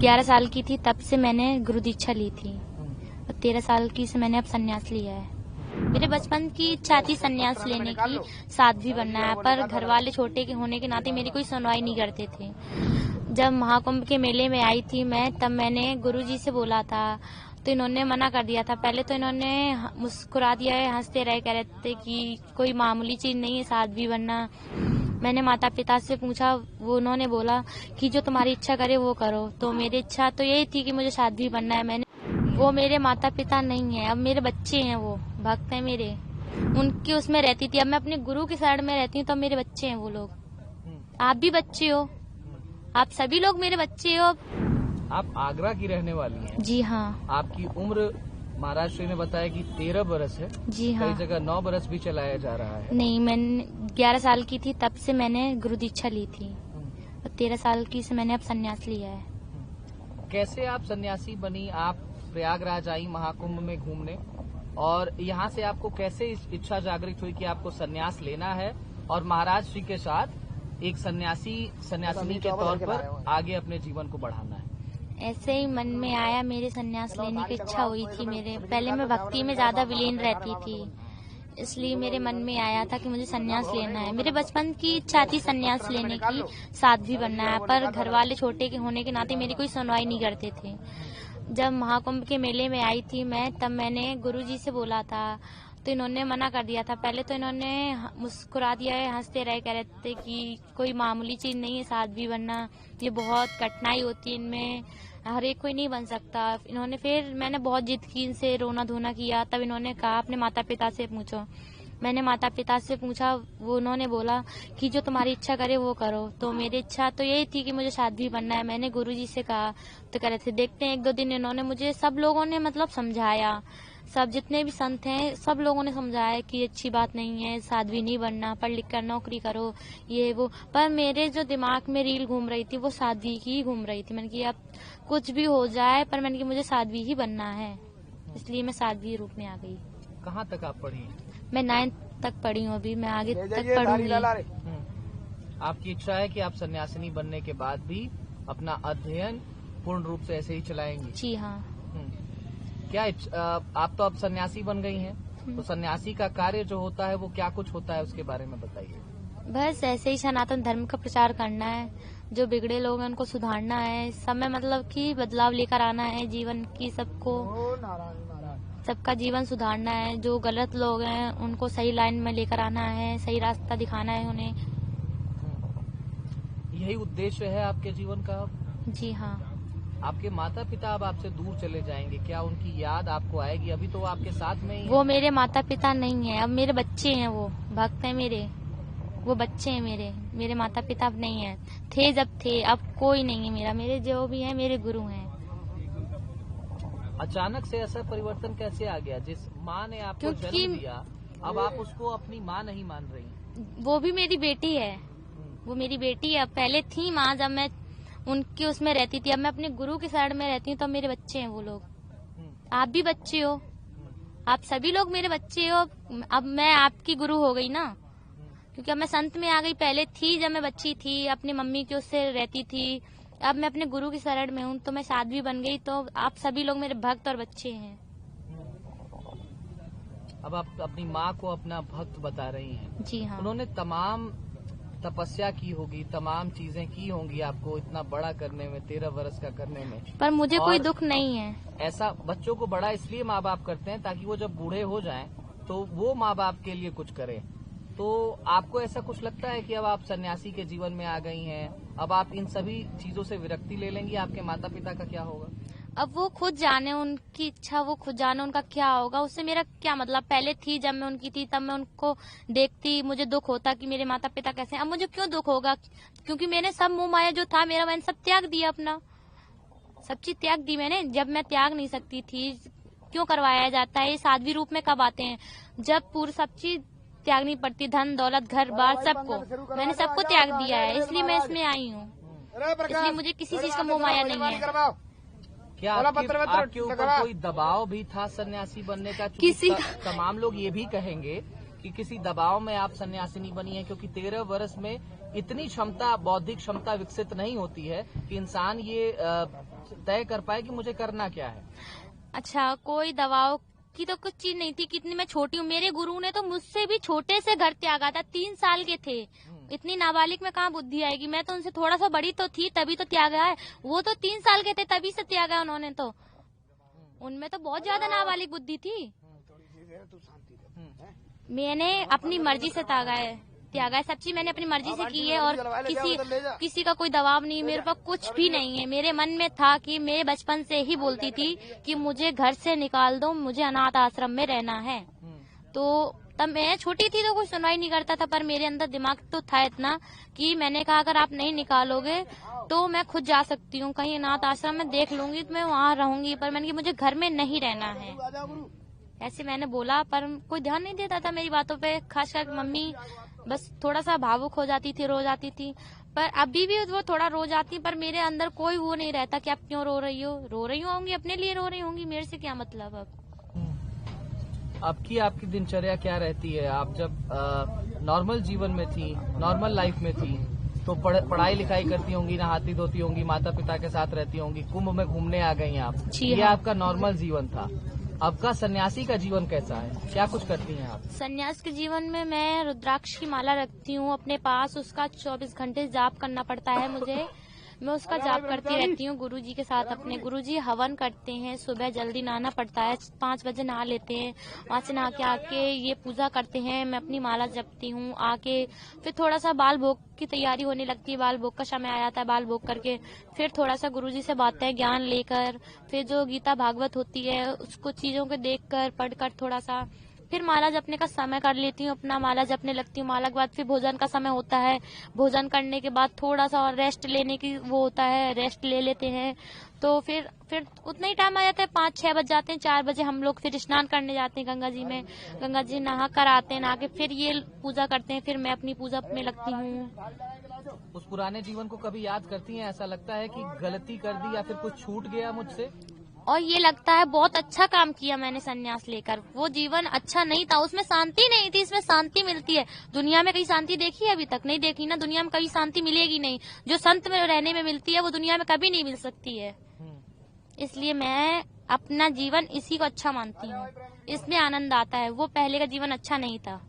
11 साल की थी तब से मैंने गुरु दीक्षा ली थी और 13 साल की से मैंने अब संन्यास लिया है। मेरे बचपन की इच्छा थी संन्यास लेने की, साध्वी बनना है, पर घर वाले छोटे के होने के नाते मेरी कोई सुनवाई नहीं करते थे। जब महाकुंभ के मेले में आई थी मैं, तब मैंने गुरुजी से बोला था तो इन्होंने मना कर दिया था। पहले तो इन्होंने मुस्कुरा दिया है, हंसते रहे, कह रहे थे कि कोई मामूली चीज नहीं है साध्वी बनना। मैंने माता पिता से पूछा, वो उन्होंने बोला कि जो तुम्हारी इच्छा करे वो करो। तो मेरी इच्छा तो यही थी कि मुझे साध्वी बनना है। वो मेरे माता पिता नहीं है, अब मेरे बच्चे हैं, वो भक्त हैं मेरे, उनकी उसमें रहती थी। अब मैं अपने गुरु की शरण में रहती हूँ तो मेरे बच्चे हैं वो लोग। आप भी बच्चे हो, आप सभी लोग मेरे बच्चे हो। आप आगरा की रहने वाली हैं? जी हाँ। आपकी उम्र महाराष्ट्र ने बताया कि 13 बरस है। जी हाँ। कई जगह 9 बरस भी चलाया जा रहा है। नहीं, मैंने 11 साल की थी तब से मैंने गुरु दीक्षा ली थी और 13 साल की से मैंने अब संन्यास लिया है। कैसे आप सन्यासी बनी? आप प्रयागराज आई महाकुंभ में घूमने, और यहाँ से आपको कैसे इच्छा जागृत हुई कि आपको सन्यास लेना है और महाराज जी के साथ एक सन्यासिनी के तौर पर आगे अपने जीवन को बढ़ाना है? ऐसे ही मन में आया, मेरे संन्यास लेने की इच्छा हुई थी। मेरे पहले मैं भक्ति में ज्यादा विलीन रहती थी, इसलिए मेरे मन में आया था कि मुझे संन्यास लेना है। मेरे बचपन की इच्छा थी संन्यास लेने की, साध्वी बनना है, पर घर वाले छोटे के होने के नाते मेरी कोई सुनवाई नहीं करते थे। जब महाकुंभ के मेले में आई थी मैं, तब मैंने गुरुजी से बोला था तो इन्होंने मना कर दिया था। पहले तो इन्होंने मुस्कुरा दिया है, हंसते रहे, कह रहे थे कि कोई मामूली चीज नहीं है साध्वी बनना, ये बहुत कठिनाई होती है, इनमें हर एक कोई नहीं बन सकता। इन्होंने फिर मैंने बहुत जिद की, इनसे रोना धोना किया, तब इन्होंने कहा अपने माता पिता से पूछो। मैंने माता पिता से पूछा, वो उन्होंने बोला कि जो तुम्हारी इच्छा करे वो करो। तो मेरी इच्छा तो यही थी कि मुझे साध्वी बनना है। मैंने गुरुजी से कहा तो कह रहे थे देखते हैं 1-2 दिन। इन्होंने मुझे, सब लोगों ने मतलब समझाया, सब जितने भी संत हैं सब लोगों ने समझाया कि अच्छी बात नहीं है, साध्वी नहीं बनना, पढ़ लिख कर नौकरी करो, ये वो। पर मेरे जो दिमाग में रील घूम रही थी वो साध्वी की ही घूम रही थी। मैंने कहा अब कुछ भी हो जाए, पर मैंने कहा मुझे साध्वी ही बनना है, इसलिए मैं साध्वी रूप में आ गई। कहाँ तक आप पढ़ी? मैं 9th तक पढ़ी हूँ, अभी मैं आगे तक पढ़ूंगी। आपकी इच्छा है कि आप सन्यासिनी बनने के बाद भी अपना अध्ययन पूर्ण रूप से ऐसे ही चलाएंगी? जी हाँ। क्या आप तो अब सन्यासी बन गई हैं, तो सन्यासी का कार्य जो होता है वो क्या कुछ होता है, उसके बारे में बताइए। बस ऐसे ही सनातन धर्म का प्रचार करना है, जो बिगड़े लोग हैं उनको सुधारना है, सब में मतलब कि बदलाव लेकर आना है जीवन की, सबका जीवन सुधारना है। जो गलत लोग हैं उनको सही लाइन में लेकर आना है, सही रास्ता दिखाना है उन्हें। यही उद्देश्य है आपके जीवन का? जी हाँ। आपके माता पिता अब आपसे दूर चले जाएंगे, क्या उनकी याद आपको आएगी? अभी तो वो आपके साथ में ही है। वो मेरे माता पिता नहीं है, अब मेरे बच्चे हैं, वो भक्त हैं मेरे, वो बच्चे हैं मेरे माता पिता अब नहीं है। थे जब थे, अब कोई नहीं है मेरा। मेरे जो भी है मेरे गुरु हैं। अचानक से ऐसा परिवर्तन कैसे आ गया? जिस माँ ने आपको जन्म दिया, अब आप उसको अपनी माँ नहीं मान रही? वो भी मेरी बेटी है, वो मेरी बेटी है। पहले थी माँ, जब मैं उनकी उसमें रहती थी, अब मैं अपने गुरु की शरण में रहती हूँ तो मेरे बच्चे हैं वो लोग। आप भी बच्चे हो, आप सभी लोग मेरे बच्चे हो। अब मैं आपकी गुरु हो गई ना, क्योंकि अब मैं संत में आ गई। पहले थी जब मैं बच्ची थी, अपनी मम्मी की उससे रहती थी, अब मैं अपने गुरु की शरण में हूँ तो मैं साध्वी बन गई, तो आप सभी लोग मेरे भक्त और बच्चे हैं। अब आप अपनी माँ को अपना भक्त बता रही हैं? जी हाँ। उन्होंने तमाम तपस्या की होगी, तमाम चीजें की होंगी आपको इतना बड़ा करने में, 13 वर्ष का करने में, पर मुझे कोई दुख नहीं है। ऐसा बच्चों को बड़ा इसलिए माँ बाप करते हैं ताकि वो जब बूढ़े हो जाएं तो वो माँ बाप के लिए कुछ करें। तो आपको ऐसा कुछ लगता है कि अब आप सन्यासी के जीवन में आ गई हैं, अब आप इन सभी चीजों से विरक्ति ले लेंगी? आपके माता पिता का क्या होगा? अब वो खुद जाने, उनकी इच्छा, वो खुद जाने उनका क्या होगा, उससे मेरा क्या मतलब। पहले थी जब मैं उनकी थी, तब मैं उनको देखती, मुझे दुख होता कि मेरे माता पिता कैसे हैं। अब मुझे क्यों दुख होगा, क्योंकि मैंने सब मोह माया जो था मेरा, मैंने सब त्याग दिया, अपना सब चीज त्याग दी मैंने। जब मैं त्याग नहीं सकती थी, क्यों करवाया जाता है? ये साध्वी रूप में कब आते हैं? जब पूरी सब चीज त्यागनी पड़ती, धन दौलत घर बार सबको, मैंने सबको त्याग दिया है, इसलिए मैं इसमें आई हूँ। इसलिए मुझे किसी चीज का मोह माया नहीं है। क्या आपके ऊपर कोई दबाव भी था सन्यासी बनने का? किसी तमाम लोग ये भी कहेंगे कि किसी दबाव में आप सन्यासिनी बनी है? क्योंकि 13 वर्ष में इतनी क्षमता, बौद्धिक क्षमता विकसित नहीं होती है कि इंसान ये तय कर पाए कि मुझे करना क्या है। अच्छा, कोई दबाव की तो कुछ चीज नहीं थी। कितनी मैं छोटी हूँ, मेरे गुरु ने तो मुझसे भी छोटे से घर त्यागा था, 3 साल के थे। इतनी नाबालिग में कहाँ बुद्धि आएगी? मैं तो उनसे थोड़ा सा बड़ी तो थी, तभी तो त्यागा है। वो तो 3 साल के थे, तभी से त्यागा उन्होंने। तो उनमें तो बहुत ज्यादा नाबालिग बुद्धि थी। मैंने अपनी मर्जी से त्यागा है सब चीज मैंने अपनी मर्जी से की है, और किसी का कोई दबाव नहीं, मेरे पास कुछ भी नहीं है। मेरे मन में था कि मेरे बचपन से ही बोलती थी कि मुझे घर से निकाल दो, मुझे अनाथ आश्रम में रहना है। तो तब मैं छोटी थी तो कोई सुनवाई नहीं करता था, पर मेरे अंदर दिमाग तो था इतना कि मैंने कहा अगर आप नहीं निकालोगे तो मैं खुद जा सकती हूँ, कहीं अनाथ आश्रम में देख लूंगी तो मैं वहाँ रहूंगी, पर मैंने कि मुझे घर में नहीं रहना है। ऐसे मैंने बोला, पर कोई ध्यान नहीं देता था मेरी बातों पे। खास करके मम्मी बस थोड़ा सा भावुक हो जाती थी, रो जाती थी। पर अभी भी वो थोड़ा रो जाती, पर मेरे अंदर कोई वो नहीं रहता कि आप क्यों रो रही हो। रो रही होंगी, अपने लिए रो रही होंगी, मेरे से क्या मतलब। अब आपकी दिनचर्या क्या रहती है? आप जब नॉर्मल जीवन में थी, नॉर्मल लाइफ में थी, तो पढ़ाई लिखाई करती होंगी, नहाती धोती होंगी, माता पिता के साथ रहती होंगी, कुंभ में घूमने आ गई आप, ये आपका नॉर्मल जीवन था। आपका सन्यासी का जीवन कैसा है? क्या कुछ करती हैं आप? सन्यास के जीवन में मैं रुद्राक्ष की माला रखती हूँ अपने पास, उसका 24 घंटे जाप करना पड़ता है मुझे। मैं उसका जाप करती रहती हूँ गुरुजी के साथ। अपने गुरुजी हवन करते हैं, सुबह जल्दी नहाना पड़ता है, 5 बजे नहा लेते हैं। वहाँ से नहा के आके ये पूजा करते हैं, मैं अपनी माला जपती हूँ। आके फिर थोड़ा सा बाल भोग की तैयारी होने लगती है, बाल भोग का समय आ जाता है। बाल भोग करके फिर थोड़ा सा गुरुजी से बातें ज्ञान लेकर, फिर जो गीता भागवत होती है उसको चीजों को देखकर पढ़कर थोड़ा सा फिर माला जपने का समय कर लेती हूँ अपना। माला जपने लगती हूँ, माला के बाद फिर भोजन का समय होता है। भोजन करने के बाद थोड़ा सा और रेस्ट लेने की वो होता है, रेस्ट ले लेते हैं। तो फिर उतना ही टाइम आ जाता है, 5-6 बज जाते हैं। 4 बजे हम लोग फिर स्नान करने जाते हैं गंगा जी में। गंगा जी नहा कर आते हैं, नहा के फिर ये पूजा करते हैं। फिर मैं अपनी पूजा में लगती हूँ। उस पुराने जीवन को कभी याद करती हैं? ऐसा लगता है कि गलती कर दी या फिर कुछ छूट गया मुझसे? और ये लगता है बहुत अच्छा काम किया मैंने संन्यास लेकर। वो जीवन अच्छा नहीं था, उसमें शांति नहीं थी, इसमें शांति मिलती है। दुनिया में कहीं शांति देखी है? अभी तक नहीं देखी ना। दुनिया में कभी शांति मिलेगी नहीं। जो संत में रहने में मिलती है वो दुनिया में कभी नहीं मिल सकती है। इसलिए मैं अपना जीवन इसी को अच्छा मानती हूँ, इसमें आनंद आता है। वो पहले का जीवन अच्छा नहीं था।